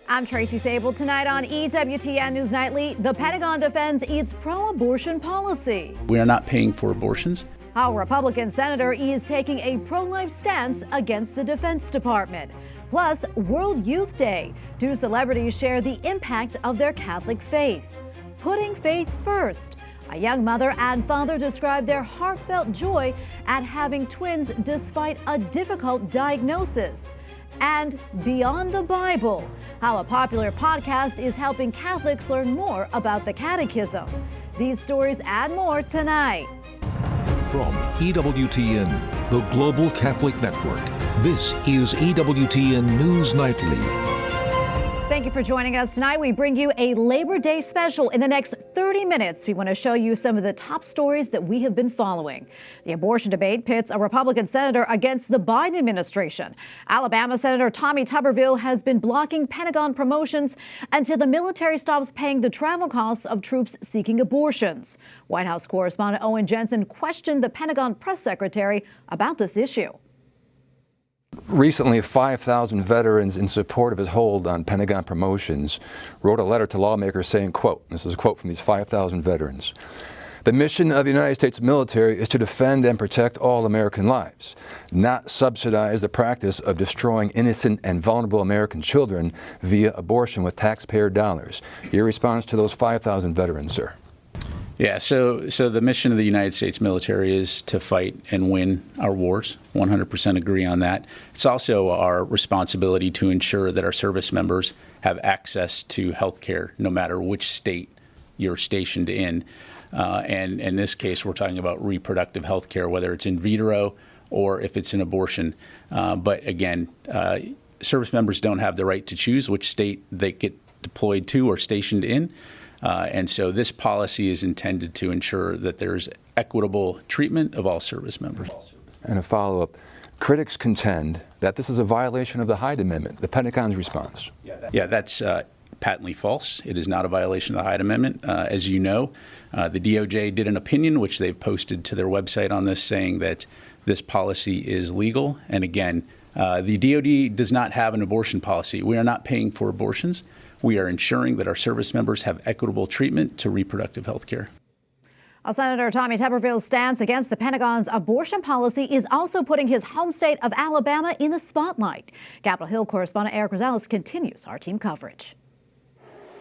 I'm Tracy Sabol. Tonight on EWTN News Nightly, the Pentagon defends its pro-abortion policy. We are not paying for abortions. How a Republican senator is taking a pro-life stance against the Defense Department. Plus, World Youth Day. Two celebrities share the impact of their Catholic faith. Putting faith first. A young mother and father describe their heartfelt joy at having twins despite a difficult diagnosis. And Beyond the Bible, how a popular podcast is helping Catholics learn more about the Catechism. These stories and more tonight. From EWTN, the Global Catholic Network, this is EWTN News Nightly. Thank you for joining us tonight. We bring you a Labor Day special. In the next 30 minutes, we want to show you some of the top stories that we have been following. The abortion debate pits a Republican senator against the Biden administration. Alabama Senator Tommy Tuberville has been blocking Pentagon promotions until the military stops paying the travel costs of troops seeking abortions. White House correspondent Owen Jensen questioned the Pentagon press secretary about this issue. Recently, 5,000 veterans in support of his hold on Pentagon promotions wrote a letter to lawmakers saying, quote, this is a quote from these 5,000 veterans, "The mission of the United States military is to defend and protect all American lives, not subsidize the practice of destroying innocent and vulnerable American children via abortion with taxpayer dollars." Your response to those 5,000 veterans, sir? Yeah, so the mission of the United States military is to fight and win our wars. 100% agree on that. It's also our responsibility to ensure that our service members have access to health care no matter which state you're stationed in. And in this case, we're talking about reproductive health care, whether it's in vitro or if it's an abortion. But again, service members don't have the right to choose which state they get deployed to or stationed in. And so this policy is intended to ensure that there's equitable treatment of all service members. And a follow-up. Critics contend that this is a violation of the Hyde Amendment. The Pentagon's response. Yeah, that's patently false. It is not a violation of the Hyde Amendment. As you know, the DOJ did an opinion, which they've posted to their website on this, saying that this policy is legal. And again, the DOD does not have an abortion policy. We are not paying for abortions. We are ensuring that our service members have equitable treatment to reproductive health care. Senator Tommy Tuberville's stance against the Pentagon's abortion policy is also putting his home state of Alabama in the spotlight. Capitol Hill correspondent Eric Rosales continues our team coverage.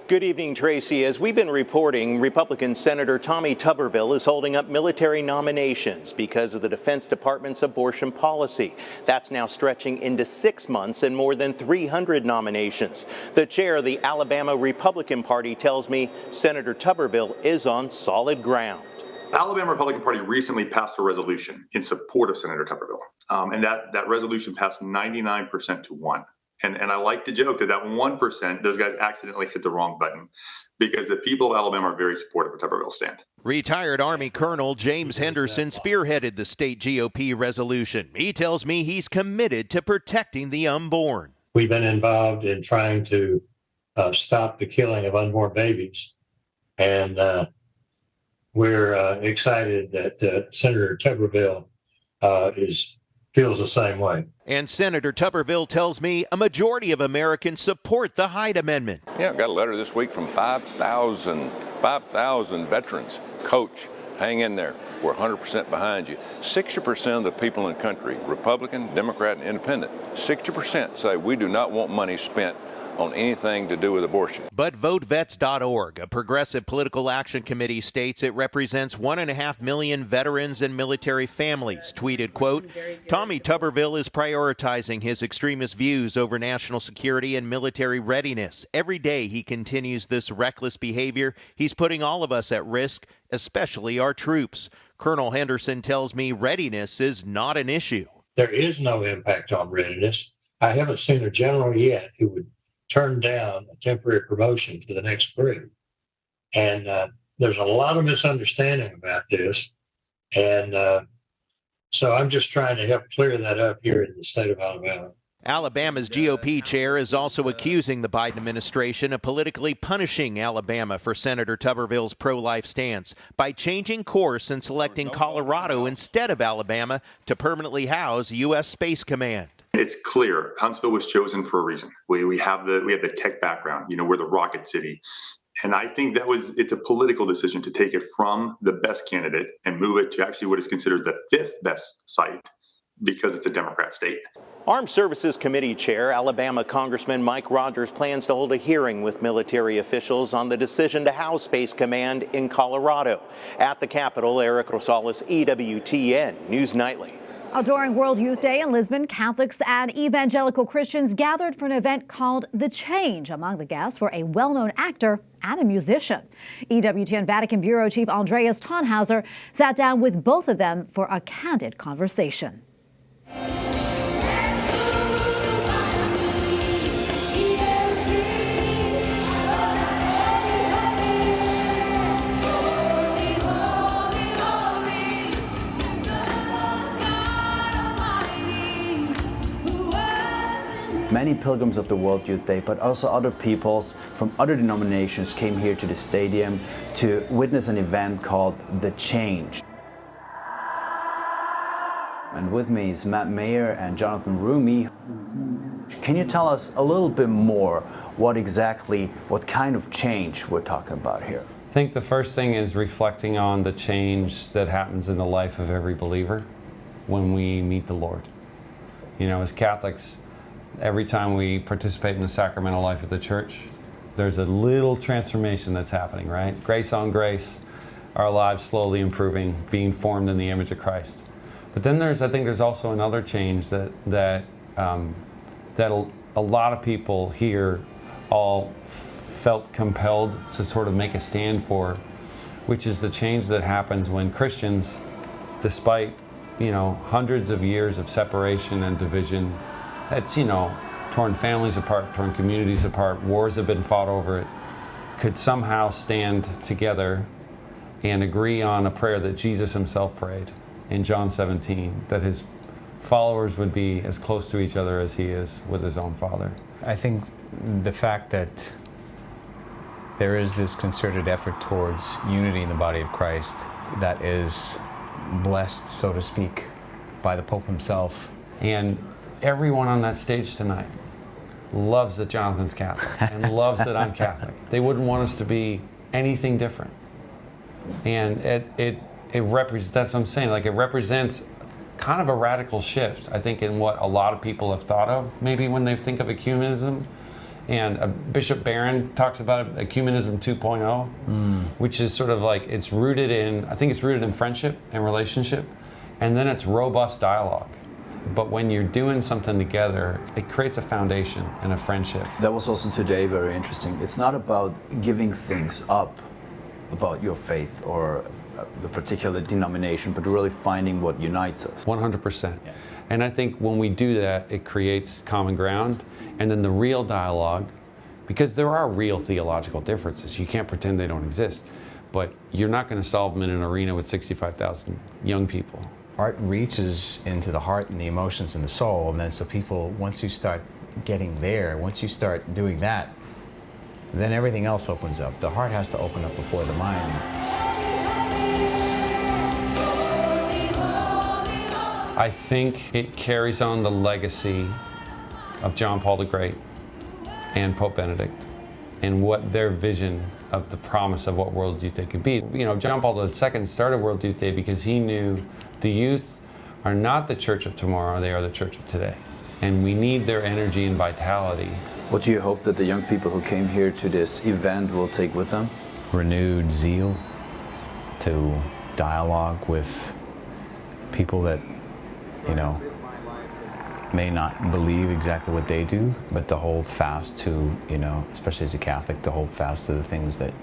Good evening, Tracy. As we've been reporting, Republican Senator Tommy Tuberville is holding up military nominations because of the Defense Department's abortion policy. That's now stretching into 6 months and more than 300 nominations. The chair of the Alabama Republican Party tells me Senator Tuberville is on solid ground. The Alabama Republican Party recently passed a resolution in support of Senator Tuberville, and that resolution passed 99% to 1. And I like to joke that 1%, those guys accidentally hit the wrong button because the people of Alabama are very supportive of Tuberville's stand. Retired Army Colonel James Henderson spearheaded the state GOP resolution. He tells me he's committed to protecting the unborn. We've been involved in trying to stop the killing of unborn babies. And we're excited that Senator Tuberville feels the same way. And Senator Tuberville tells me a majority of Americans support the Hyde Amendment. Yeah, I've got a letter this week from 5,000 veterans. Coach, hang in there. We're 100% behind you. 60% of the people in the country, Republican, Democrat, and Independent, 60% say we do not want money spent on anything to do with abortion. But VoteVets.org, a progressive political action committee, states it represents 1.5 million veterans and military families. Tweeted, quote, Tommy Tuberville is prioritizing his extremist views over national security and military readiness. Every day he continues this reckless behavior. He's putting all of us at risk, especially our troops. Colonel Henderson tells me readiness is not an issue. There is no impact on readiness. I haven't seen a general yet who would turn down a temporary promotion to the next grade. And there's a lot of misunderstanding about this. And so I'm just trying to help clear that up here in the state of Alabama. Alabama's GOP chair is also accusing the Biden administration of politically punishing Alabama for Senator Tuberville's pro-life stance by changing course and selecting Colorado instead of Alabama to permanently house U.S. Space Command. It's clear Huntsville was chosen for a reason. We have the tech background. We're the rocket city. And I think it's a political decision to take it from the best candidate and move it to actually what is considered the 5th best site because it's a Democrat state. Armed Services Committee Chair Alabama Congressman Mike Rogers plans to hold a hearing with military officials on the decision to house Space Command in Colorado. At the Capitol, Eric Rosales, EWTN News Nightly. During World Youth Day in Lisbon, Catholics and evangelical Christians gathered for an event called The Change. Among the guests were a well-known actor and a musician. EWTN Vatican Bureau Chief Andreas Tonhauser sat down with both of them for a candid conversation. Many pilgrims of the World Youth Day, but also other peoples from other denominations came here to the stadium to witness an event called The Change. And with me is Matt Mayer and Jonathan Rumi. Can you tell us a little bit more what kind of change we're talking about here? I think the first thing is reflecting on the change that happens in the life of every believer when we meet the Lord. As Catholics, every time we participate in the sacramental life of the church, there's a little transformation that's happening, right? Grace on grace, our lives slowly improving, being formed in the image of Christ. But then I think there's also another change that a lot of people here all felt compelled to sort of make a stand for, which is the change that happens when Christians, despite hundreds of years of separation and division, that's, torn families apart, torn communities apart, wars have been fought over it, could somehow stand together and agree on a prayer that Jesus himself prayed in John 17, that his followers would be as close to each other as he is with his own Father. I think the fact that there is this concerted effort towards unity in the body of Christ that is blessed, so to speak, by the Pope himself. And everyone on that stage tonight loves that Jonathan's Catholic and loves that I'm Catholic. They wouldn't want us to be anything different. And it represents, that's what I'm saying, it represents kind of a radical shift, I think, in what a lot of people have thought of, maybe when they think of ecumenism. And Bishop Barron talks about ecumenism 2.0, which is sort of it's rooted in friendship and relationship, and then it's robust dialogue. But when you're doing something together, it creates a foundation and a friendship. That was also today very interesting. It's not about giving things up about your faith or the particular denomination, but really finding what unites us. 100%. Yeah. And I think when we do that, it creates common ground. And then the real dialogue, because there are real theological differences. You can't pretend they don't exist. But you're not going to solve them in an arena with 65,000 young people. Art reaches into the heart and the emotions and the soul, and then so people, once you start getting there, once you start doing that, then everything else opens up. The heart has to open up before the mind. I think it carries on the legacy of John Paul the Great and Pope Benedict and what their vision of the promise of what World Youth Day could be. John Paul II started World Youth Day because he knew the youth are not the church of tomorrow, they are the church of today. And we need their energy and vitality. What do you hope that the young people who came here to this event will take with them? Renewed zeal to dialogue with people that, may not believe exactly what they do, but to hold fast to, especially as a Catholic, to hold fast to the things that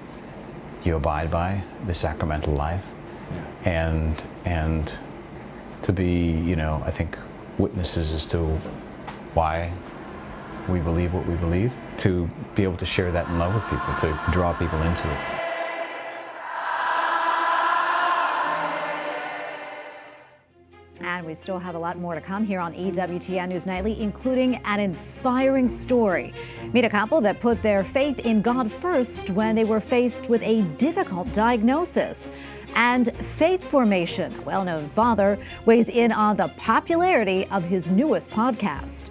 you abide by, the sacramental life, and to be, I think, witnesses as to why we believe what we believe, to be able to share that in love with people, to draw people into it. And we We still have a lot more to come here on EWTN News Nightly, including an inspiring story. Meet a couple that put their faith in God first when they were faced with a difficult diagnosis. And faith formation. A well-known father weighs in on the popularity of his newest podcast.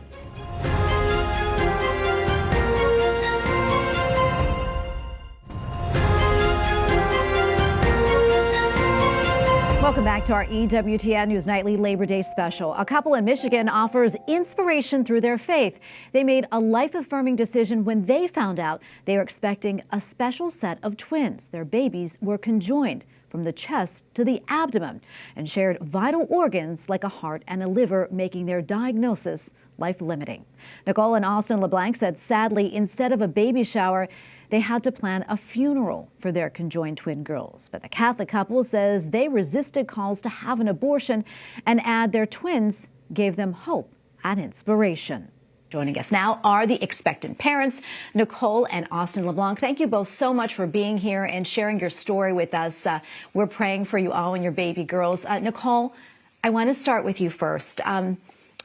Welcome back to our EWTN News Nightly Labor Day special. A couple in Michigan offers inspiration through their faith. They made a life-affirming decision when they found out they were expecting a special set of twins. Their babies were conjoined from the chest to the abdomen and shared vital organs like a heart and a liver, making their diagnosis life-limiting. Nicole and Austin LeBlanc said sadly, instead of a baby shower, they had to plan a funeral for their conjoined twin girls. But the Catholic couple says they resisted calls to have an abortion and add their twins gave them hope and inspiration. Joining us now are the expectant parents, Nicole and Austin LeBlanc. Thank you both so much for being here and sharing your story with us. We're praying for you all and your baby girls. Nicole, I want to start with you first.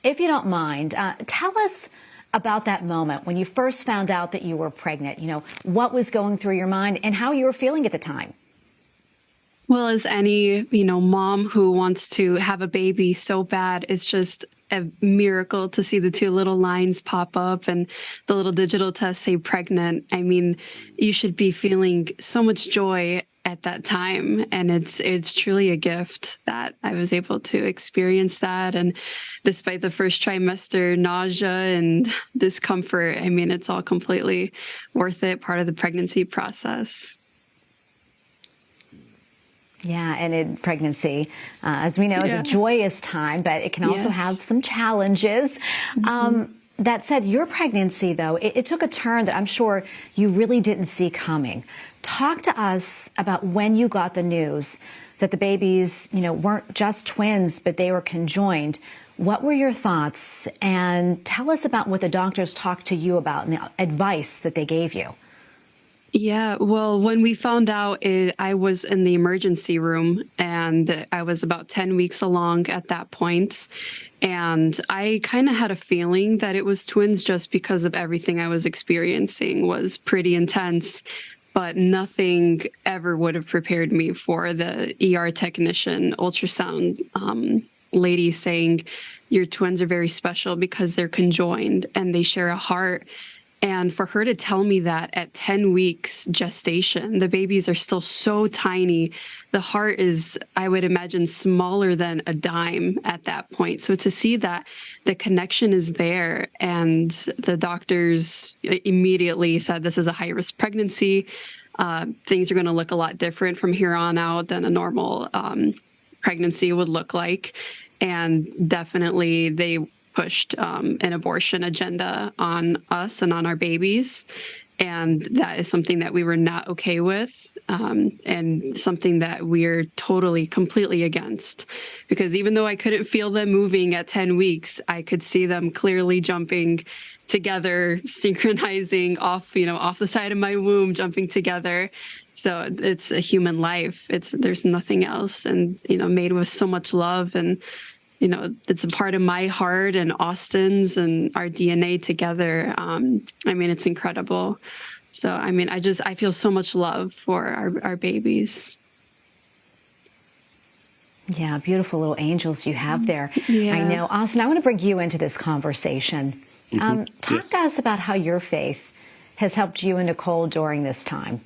If you don't mind, tell us about that moment when you first found out that you were pregnant. You know, what was going through your mind and how you were feeling at the time? Well, as any, mom who wants to have a baby so bad, it's just a miracle to see the two little lines pop up and the little digital test say pregnant. I mean, you should be feeling so much joy at that time. And it's truly a gift that I was able to experience that. And despite the first trimester nausea and discomfort, I mean, it's all completely worth it, part of the pregnancy process. Yeah, and pregnancy, as we know, is a joyous time, but it can also have some challenges. That said, your pregnancy, though, it took a turn that I'm sure you really didn't see coming. Talk to us about when you got the news that the babies, weren't just twins, but they were conjoined. What were your thoughts? And tell us about what the doctors talked to you about and the advice that they gave you. Yeah, well, when we found out, I was in the emergency room and I was about 10 weeks along at that point. And I kind of had a feeling that it was twins just because of everything I was experiencing was pretty intense. But nothing ever would have prepared me for the ER technician ultrasound lady saying, your twins are very special because they're conjoined and they share a heart. And for her to tell me that at 10 weeks gestation, the babies are still so tiny. The heart is, I would imagine, smaller than a dime at that point. So to see that the connection is there and the doctors immediately said this is a high-risk pregnancy. Things are going to look a lot different from here on out than a normal pregnancy would look like. And definitely they pushed an abortion agenda on us and on our babies. And that is something that we were not okay with, and something that we're totally, completely against. Because even though I couldn't feel them moving at 10 weeks, I could see them clearly jumping together, synchronizing off the side of my womb, jumping together. So it's a human life. There's nothing else, and made with so much love. And it's a part of my heart and Austin's and our DNA together. I mean, it's incredible. So, I mean, I feel so much love for our babies. Yeah, beautiful little angels you have there. Yeah. I know. Austin, I want to bring you into this conversation. Talk to us about how your faith has helped you and Nicole during this time.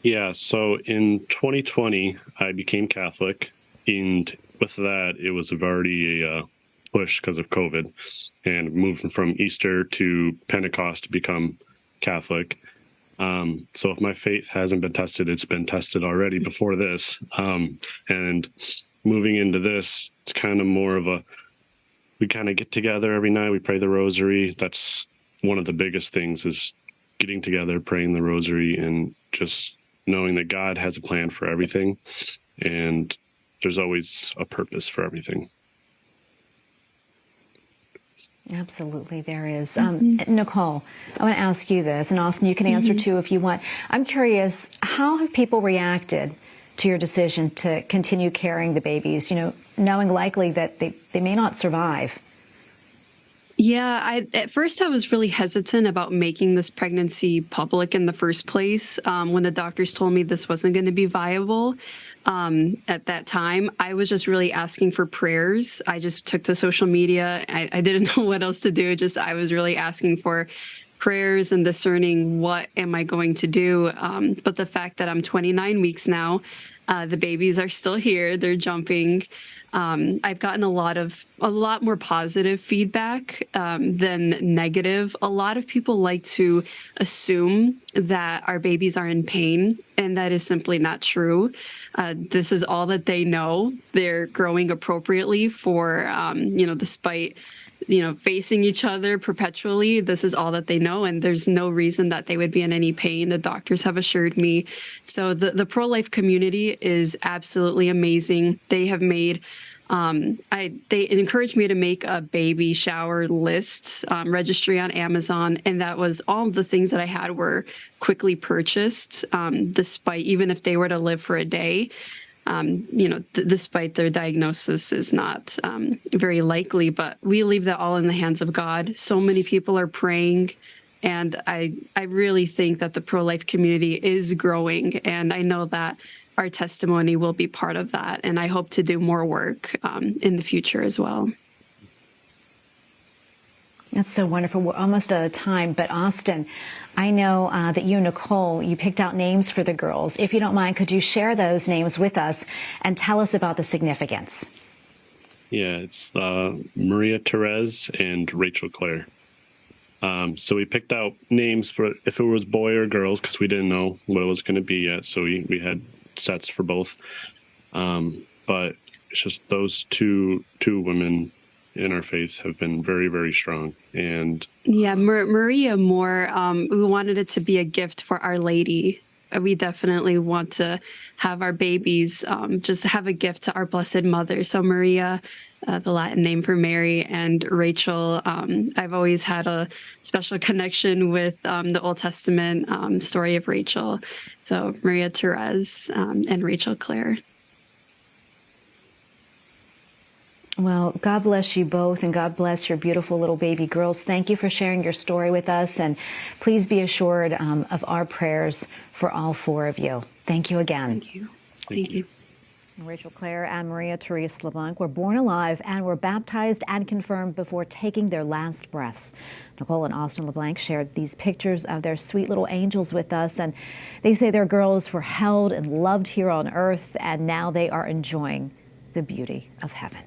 Yeah, so in 2020, I became Catholic, and with that, it was already a push because of COVID, and moving from Easter to Pentecost to become Catholic. So if my faith hasn't been tested, it's been tested already before this. And moving into this, it's kind of more of we kind of get together every night. We pray the rosary. That's one of the biggest things, is getting together, praying the rosary, and just knowing that God has a plan for everything. And there's always a purpose for everything. Absolutely, there is. Nicole, I want to ask you this, and Austin, you can answer too if you want. I'm curious, how have people reacted to your decision to continue carrying the babies? knowing likely that they may not survive? Yeah, at first I was really hesitant about making this pregnancy public in the first place. When the doctors told me this wasn't going to be viable at that time, I was just really asking for prayers. I just took to social media. I didn't know what else to do. I was really asking for prayers and discerning what am I going to do. But the fact that I'm 29 weeks now, the babies are still here. They're jumping. I've gotten a lot more positive feedback than negative. A lot of people like to assume that our babies are in pain, and that is simply not true. This is all that they know. They're growing appropriately for, despite facing each other perpetually. This is all that they know, and there's no reason that they would be in any pain. The doctors have assured me. So the pro-life community is absolutely amazing. They have made they encouraged me to make a baby shower list registry on Amazon, and that was all of the things that I had were quickly purchased, despite even if they were to live for a day. Despite their diagnosis is not very likely, but we leave that all in the hands of God. So many people are praying, and I really think that the pro-life community is growing, and I know that our testimony will be part of that, and I hope to do more work in the future as well. That's so wonderful. We're almost out of time, but Austin, I know that you and Nicole, you picked out names for the girls. If you don't mind, could you share those names with us and tell us about the significance? Yeah, it's Maria Therese and Rachel Claire. So we picked out names for if it was boy or girls because we didn't know what it was going to be yet. So we had sets for both. But it's just those two women in our faith have been very, very strong. And yeah, Maria Moore, we wanted it to be a gift for Our Lady. We definitely want to have our babies just have a gift to our Blessed Mother. So Maria, the Latin name for Mary, and Rachel, I've always had a special connection with the Old Testament story of Rachel. So Maria Therese and Rachel Claire. Well, God bless you both, and God bless your beautiful little baby girls. Thank you for sharing your story with us, and please be assured of our prayers for all four of you. Thank you again. Thank you. Thank you. Rachel Claire and Maria Therese LeBlanc were born alive and were baptized and confirmed before taking their last breaths. Nicole and Austin LeBlanc shared these pictures of their sweet little angels with us, and they say their girls were held and loved here on earth, and now they are enjoying the beauty of heaven.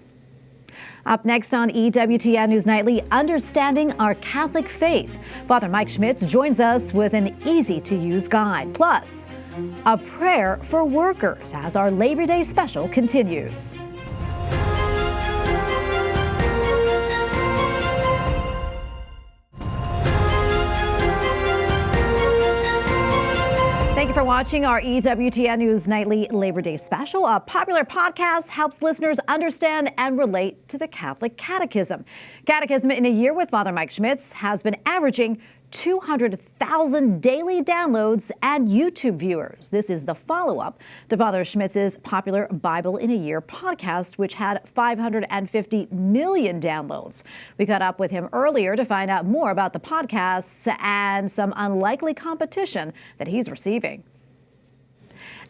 Up next on EWTN News Nightly, understanding our Catholic faith. Father Mike Schmitz joins us with an easy-to-use guide. Plus, a prayer for workers as our Labor Day special continues. Thank you for watching our EWTN News Nightly Labor Day special. A popular podcast helps listeners understand and relate to the Catholic Catechism. Catechism in a Year with Father Mike Schmitz has been averaging 200,000 daily downloads and YouTube viewers. This is the follow-up to Father Schmitz's popular Bible in a Year podcast, which had 550 million downloads. We caught up with him earlier to find out more about the podcasts and some unlikely competition that he's receiving.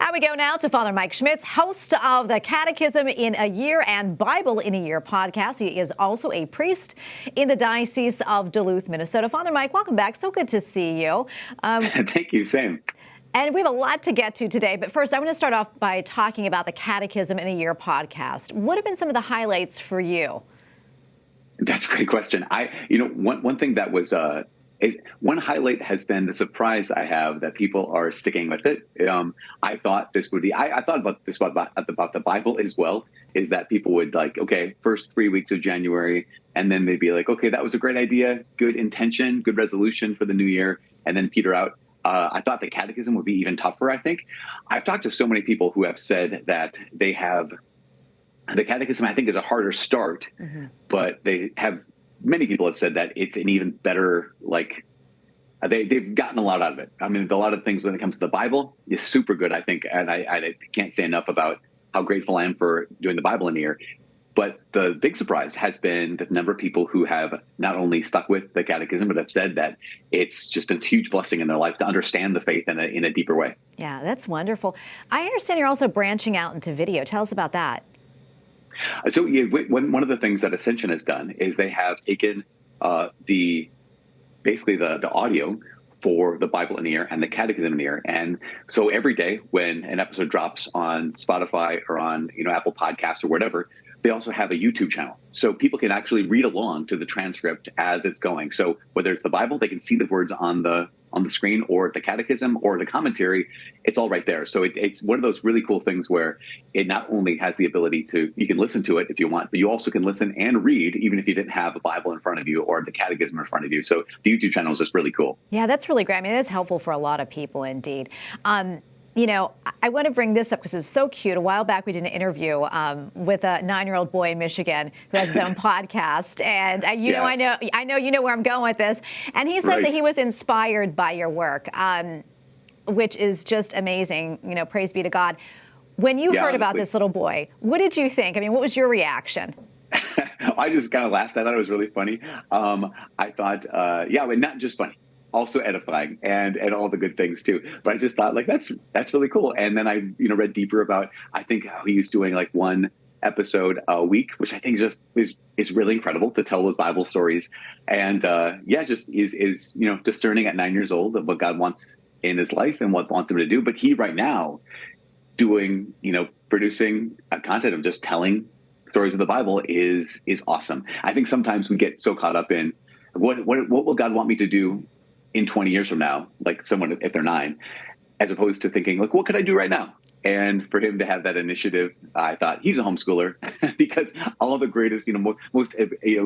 And we go now to Father Mike Schmitz, host of the Catechism in a Year and Bible in a Year podcast. He is also a priest in the Diocese of Duluth, Minnesota. Father Mike, welcome back. So good to see you. Thank you. Same. And we have a lot to get to today. But first, I want to start off by talking about the Catechism in a Year podcast. What have been some of the highlights for you? That's a great question. One thing that was one highlight has been the surprise I have that people are sticking with it. I thought this would be, I thought about this about the Bible as well, is that people would like, okay, first 3 weeks of January, and then they'd be like, okay, that was a great idea, good intention, good resolution for the new year, and then peter out. I thought the Catechism would be even tougher, I think. I've talked to so many people who have said that they have, the Catechism I think is a harder start, but many people have said that it's an even better, they've gotten a lot out of it. I mean, a lot of things when it comes to the Bible is super good, I think. And I can't say enough about how grateful I am for doing the Bible in a Year. But the big surprise has been the number of people who have not only stuck with the catechism, but have said that it's just been a huge blessing in their life to understand the faith in a deeper way. Yeah, that's wonderful. I understand you're also branching out into video. Tell us about that. So one of the things that Ascension has done is they have taken the audio for the Bible in ear and the Catechism in ear. And so every day when an episode drops on Spotify or on Apple Podcasts or whatever, they also have a YouTube channel. So people can actually read along to the transcript as it's going. So whether it's the Bible, they can see the words on the screen, or the catechism or the commentary, it's all right there. So it's one of those really cool things where it not only has the ability you can listen to it if you want, but you also can listen and read even if you didn't have a Bible in front of you or the catechism in front of you. So the YouTube channel is just really cool. Yeah, that's really great. I mean, that's helpful for a lot of people indeed. I want to bring this up because it's so cute. A while back, we did an interview with a 9-year-old boy in Michigan who has his own podcast. And I know you know where I'm going with this. And he says that he was inspired by your work, which is just amazing. Praise be to God. When you heard about this little boy, what did you think? I mean, what was your reaction? I just kind of laughed. I thought it was really funny. I thought, but not just funny. Also edifying and all the good things too. But I just thought that's really cool. And then I read deeper about I think how he's doing like one episode a week, which I think just is really incredible to tell those Bible stories. And just is discerning at 9 years old of what God wants in his life and what wants him to do. But he right now doing producing content of just telling stories of the Bible is awesome. I think sometimes we get so caught up in what will God want me to do in 20 years from now, like someone if they're 9, as opposed to thinking like, what could I do right now? And for him to have that initiative, I thought he's a homeschooler because all of the greatest, most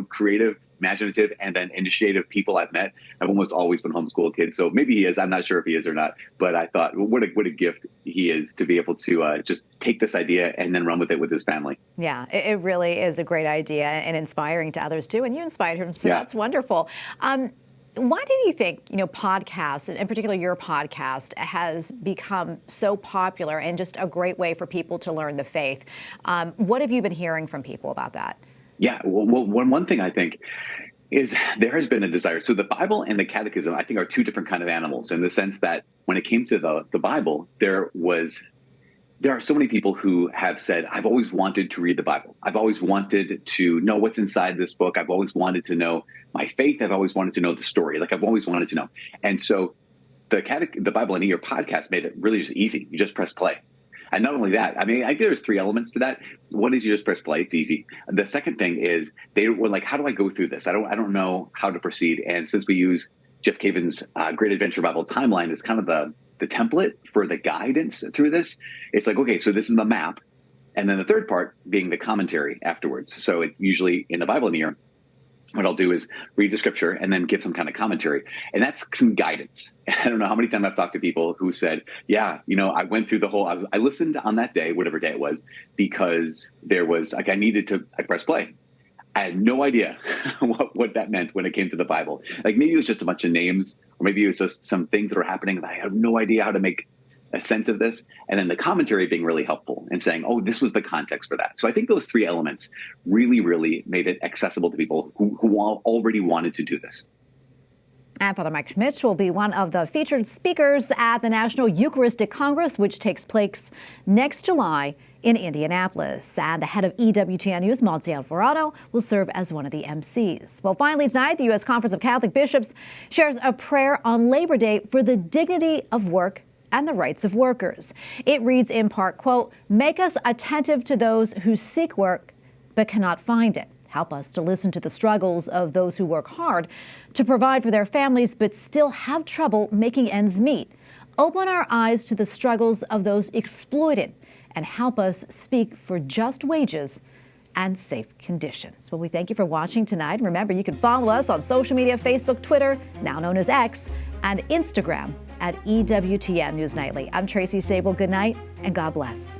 creative, imaginative, and then initiative people I've met have almost always been homeschool kids. So maybe he is. I'm not sure if he is or not. But I thought, what a gift he is to be able to just take this idea and then run with it with his family. Yeah, it really is a great idea and inspiring to others too. And you inspired him, so that's wonderful. Why do you think, podcasts, and in particular your podcast, has become so popular and just a great way for people to learn the faith? What have you been hearing from people about that? Yeah, well, one thing I think is there has been a desire. So the Bible and the Catechism, I think, are two different kind of animals in the sense that when it came to the Bible, there are so many people who have said, I've always wanted to read the Bible. I've always wanted to know what's inside this book. I've always wanted to know my faith. I've always wanted to know the story. Like I've always wanted to know. And so the Bible in Ear podcast made it really just easy. You just press play. And not only that, I mean, I think there's 3 elements to that. One is you just press play. It's easy. The second thing is they were like, how do I go through this? I don't know how to proceed. And since we use Jeff Caven's Great Adventure Bible Timeline as kind of the template for the guidance through this, it's like, okay, so this is the map. And then the third part being the commentary afterwards. So it usually in the Bible in Ear, what I'll do is read the scripture and then give some kind of commentary. And that's some guidance. I don't know how many times I've talked to people who said, I went through the whole, I listened on that day, whatever day it was, because there was like, I pressed play. I had no idea what that meant when it came to the Bible. Like maybe it was just a bunch of names, or maybe it was just some things that were happening that I have no idea how to make a sense of this. And then the commentary being really helpful and saying, oh, this was the context for that. So I think those 3 elements really, really made it accessible to people who already wanted to do this. And Father Mike Schmitz will be one of the featured speakers at the National Eucharistic Congress, which takes place next July in Indianapolis. And the head of EWTN News, Monty Alvarado, will serve as one of the MCs. Well, finally tonight, the U.S. Conference of Catholic Bishops shares a prayer on Labor Day for the dignity of work and the rights of workers. It reads in part, quote, make us attentive to those who seek work but cannot find it. Help us to listen to the struggles of those who work hard to provide for their families but still have trouble making ends meet. Open our eyes to the struggles of those exploited and help us speak for just wages and safe conditions. Well, we thank you for watching tonight. Remember, you can follow us on social media, Facebook, Twitter, now known as X, and Instagram at EWTN News Nightly. I'm Tracy Sabol. Good night and God bless.